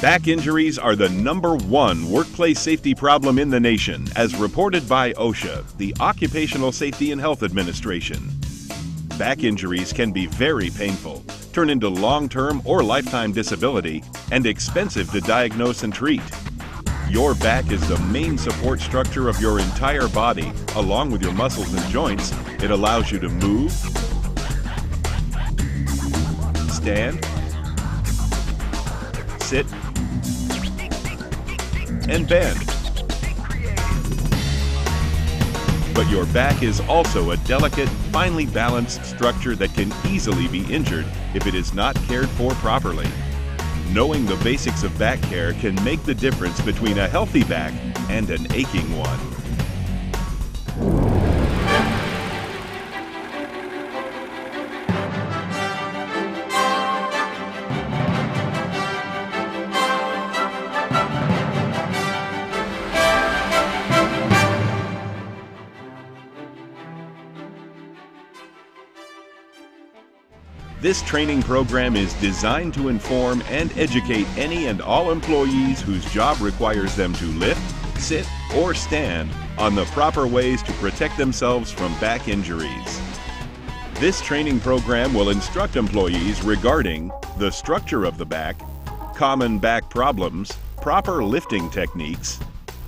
Back injuries are the #1 workplace safety problem in the nation, as reported by OSHA, the Occupational Safety and Health Administration. Back injuries can be very painful, turn into long-term or lifetime disability, and expensive to diagnose and treat. Your back is the main support structure of your entire body. Along with your muscles and joints, it allows you to move, stand, sit, and bend. But your back is also a delicate, finely balanced structure that can easily be injured if it is not cared for properly. Knowing the basics of back care can make the difference between a healthy back and an aching one. This training program is designed to inform and educate any and all employees whose job requires them to lift, sit, or stand on the proper ways to protect themselves from back injuries. This training program will instruct employees regarding the structure of the back, common back problems, proper lifting techniques,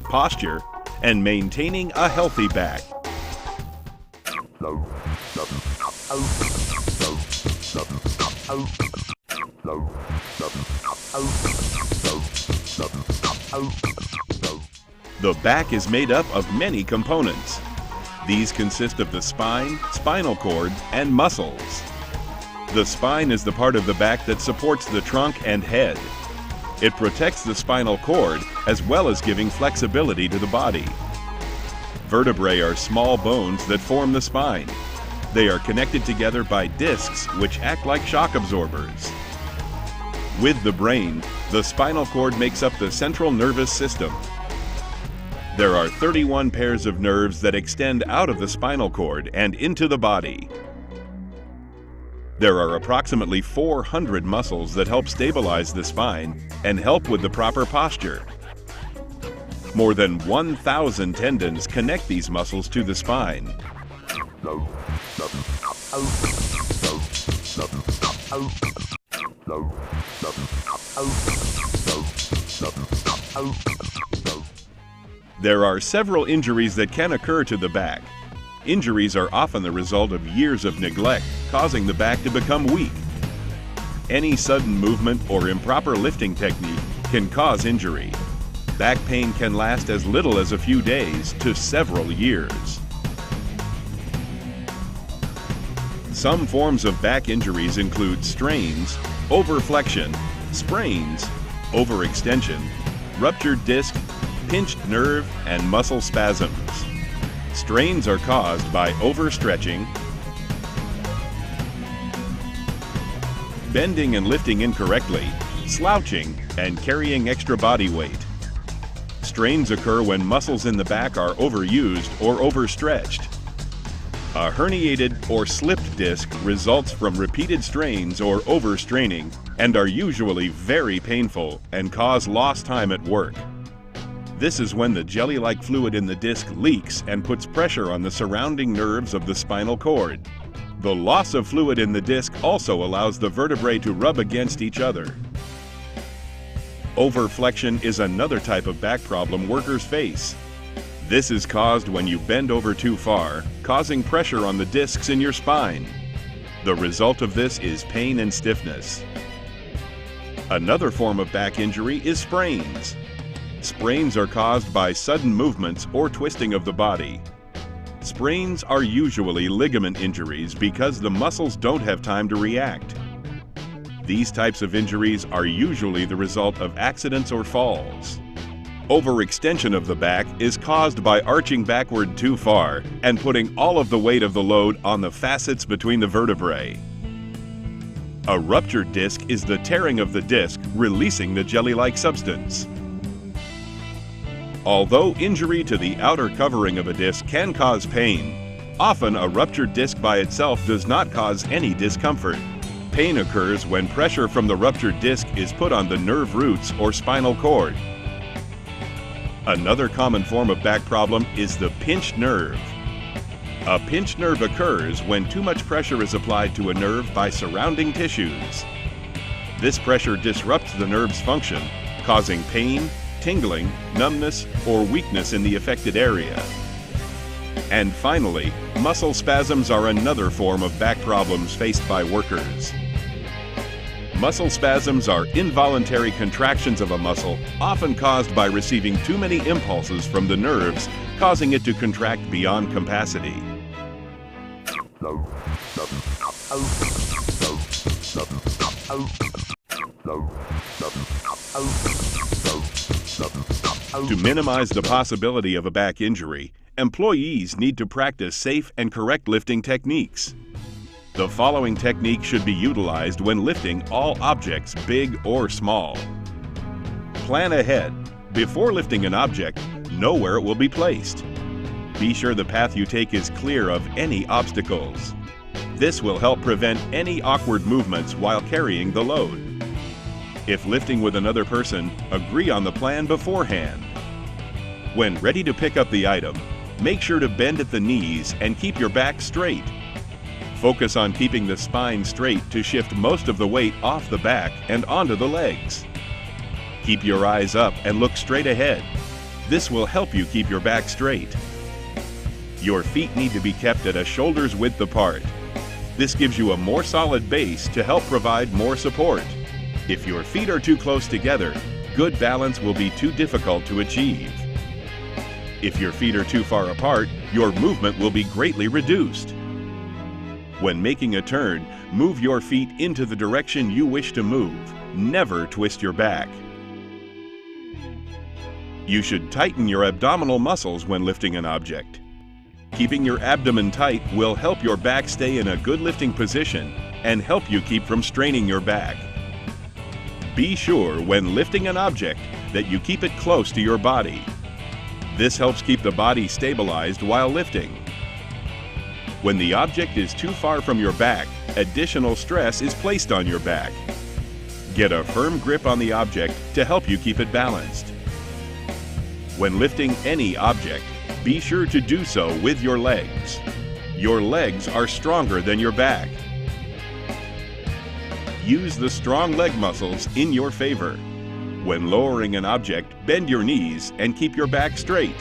posture, and maintaining a healthy back. The back is made up of many components. These consist of the spine, spinal cord, and muscles. The spine is the part of the back that supports the trunk and head. It protects the spinal cord as well as giving flexibility to the body. Vertebrae are small bones that form the spine. They are connected together by discs which act like shock absorbers. With the brain, the spinal cord makes up the central nervous system. There are 31 pairs of nerves that extend out of the spinal cord and into the body. There are approximately 400 muscles that help stabilize the spine and help with the proper posture. More than 1,000 tendons connect these muscles to the spine. There are several injuries that can occur to the back. Injuries are often the result of years of neglect, causing the back to become weak. Any sudden movement or improper lifting technique can cause injury. Back pain can last as little as a few days to several years. Some forms of back injuries include strains, overflexion, sprains, overextension, ruptured disc, pinched nerve, and muscle spasms. Strains are caused by overstretching, bending and lifting incorrectly, slouching, and carrying extra body weight. Strains occur when muscles in the back are overused or overstretched. A herniated or slipped disc results from repeated strains or overstraining and are usually very painful and cause lost time at work. This is when the jelly-like fluid in the disc leaks and puts pressure on the surrounding nerves of the spinal cord. The loss of fluid in the disc also allows the vertebrae to rub against each other. Overflexion is another type of back problem workers face. This is caused when you bend over too far, causing pressure on the discs in your spine. The result of this is pain and stiffness. Another form of back injury is sprains. Sprains are caused by sudden movements or twisting of the body. Sprains are usually ligament injuries because the muscles don't have time to react. These types of injuries are usually the result of accidents or falls. Overextension of the back is caused by arching backward too far and putting all of the weight of the load on the facets between the vertebrae. A ruptured disc is the tearing of the disc, releasing the jelly-like substance. Although injury to the outer covering of a disc can cause pain, often a ruptured disc by itself does not cause any discomfort. Pain occurs when pressure from the ruptured disc is put on the nerve roots or spinal cord. Another common form of back problem is the pinched nerve. A pinched nerve occurs when too much pressure is applied to a nerve by surrounding tissues. This pressure disrupts the nerve's function, causing pain, tingling, numbness, or weakness in the affected area. And finally, muscle spasms are another form of back problems faced by workers. Muscle spasms are involuntary contractions of a muscle, often caused by receiving too many impulses from the nerves, causing it to contract beyond capacity. To minimize the possibility of a back injury, employees need to practice safe and correct lifting techniques. The following technique should be utilized when lifting all objects, big or small. Plan ahead. Before lifting an object, know where it will be placed. Be sure the path you take is clear of any obstacles. This will help prevent any awkward movements while carrying the load. If lifting with another person, agree on the plan beforehand. When ready to pick up the item, make sure to bend at the knees and keep your back straight. Focus on keeping the spine straight to shift most of the weight off the back and onto the legs. Keep your eyes up and look straight ahead. This will help you keep your back straight. Your feet need to be kept at a shoulder's width apart. This gives you a more solid base to help provide more support. If your feet are too close together, good balance will be too difficult to achieve. If your feet are too far apart, your movement will be greatly reduced. When making a turn, move your feet into the direction you wish to move. Never twist your back. You should tighten your abdominal muscles when lifting an object. Keeping your abdomen tight will help your back stay in a good lifting position and help you keep from straining your back. Be sure when lifting an object that you keep it close to your body. This helps keep the body stabilized while lifting. When the object is too far from your back, additional stress is placed on your back. Get a firm grip on the object to help you keep it balanced. When lifting any object, be sure to do so with your legs. Your legs are stronger than your back. Use the strong leg muscles in your favor. When lowering an object, bend your knees and keep your back straight.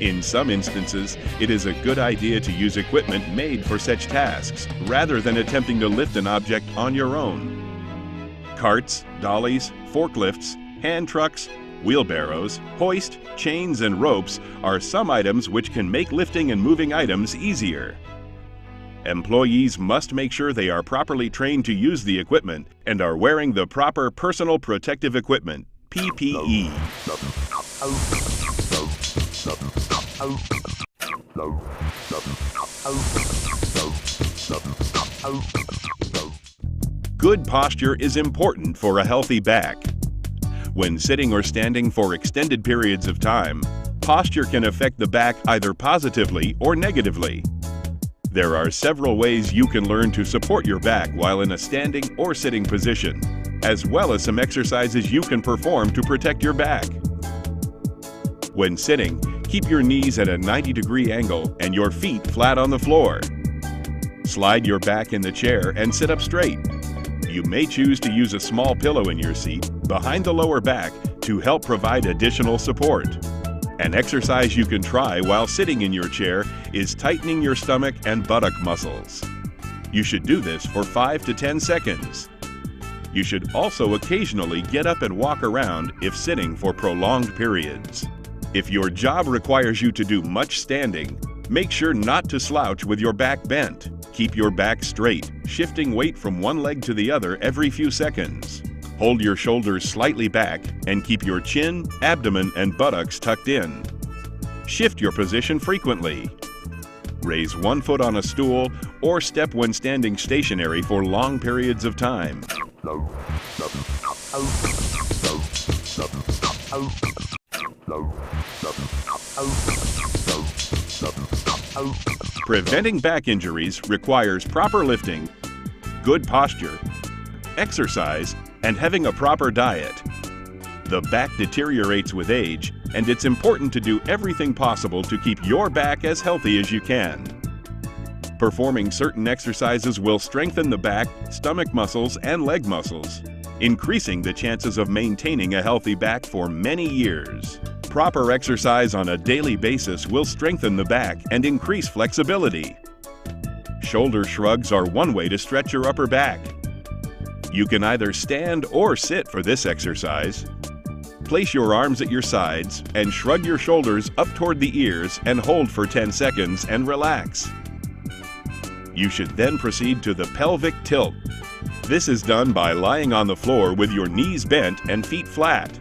In some instances, it is a good idea to use equipment made for such tasks, rather than attempting to lift an object on your own. Carts, dollies, forklifts, hand trucks, wheelbarrows, hoist, chains, and ropes are some items which can make lifting and moving items easier. Employees must make sure they are properly trained to use the equipment and are wearing the proper personal protective equipment, PPE. Good posture is important for a healthy back. When sitting or standing for extended periods of time, posture can affect the back either positively or negatively. There are several ways you can learn to support your back while in a standing or sitting position, as well as some exercises you can perform to protect your back. When sitting, keep your knees at a 90-degree angle and your feet flat on the floor. Slide your back in the chair and sit up straight. You may choose to use a small pillow in your seat behind the lower back to help provide additional support. An exercise you can try while sitting in your chair is tightening your stomach and buttock muscles. You should do this for 5 to 10 seconds. You should also occasionally get up and walk around if sitting for prolonged periods. If your job requires you to do much standing, make sure not to slouch with your back bent. Keep your back straight, shifting weight from one leg to the other every few seconds. Hold your shoulders slightly back and keep your chin, abdomen, and buttocks tucked in. Shift your position frequently. Raise one foot on a stool or step when standing stationary for long periods of time. Preventing back injuries requires proper lifting, good posture, exercise, and having a proper diet. The back deteriorates with age, and it's important to do everything possible to keep your back as healthy as you can. Performing certain exercises will strengthen the back, stomach muscles, and leg muscles, increasing the chances of maintaining a healthy back for many years. Proper exercise on a daily basis will strengthen the back and increase flexibility. Shoulder shrugs are one way to stretch your upper back. You can either stand or sit for this exercise. Place your arms at your sides and shrug your shoulders up toward the ears and hold for 10 seconds and relax. You should then proceed to the pelvic tilt. This is done by lying on the floor with your knees bent and feet flat.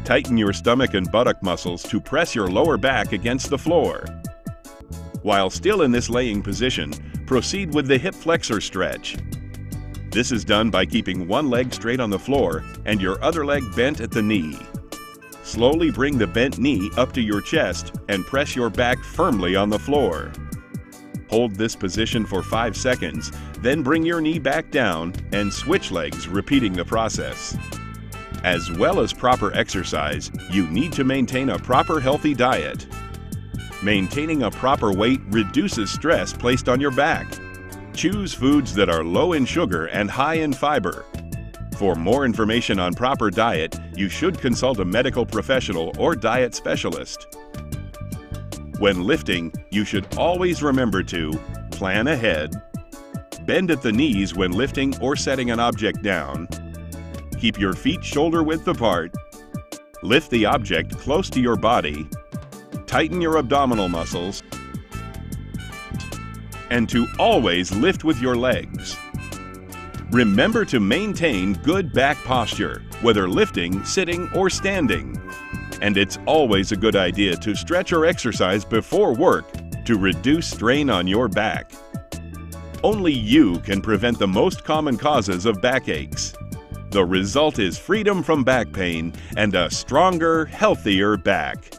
Tighten your stomach and buttock muscles to press your lower back against the floor. While still in this laying position, proceed with the hip flexor stretch. This is done by keeping one leg straight on the floor and your other leg bent at the knee. Slowly bring the bent knee up to your chest and press your back firmly on the floor. Hold this position for 5 seconds, then bring your knee back down and switch legs, repeating the process. As well as proper exercise, you need to maintain a proper healthy diet. Maintaining a proper weight reduces stress placed on your back. Choose foods that are low in sugar and high in fiber. For more information on proper diet, you should consult a medical professional or diet specialist. When lifting, you should always remember to plan ahead, bend at the knees when lifting or setting an object down, keep your feet shoulder width apart, lift the object close to your body, tighten your abdominal muscles, and to always lift with your legs. Remember to maintain good back posture, whether lifting, sitting, or standing. And it's always a good idea to stretch or exercise before work to reduce strain on your back. Only you can prevent the most common causes of backaches. The result is freedom from back pain and a stronger, healthier back.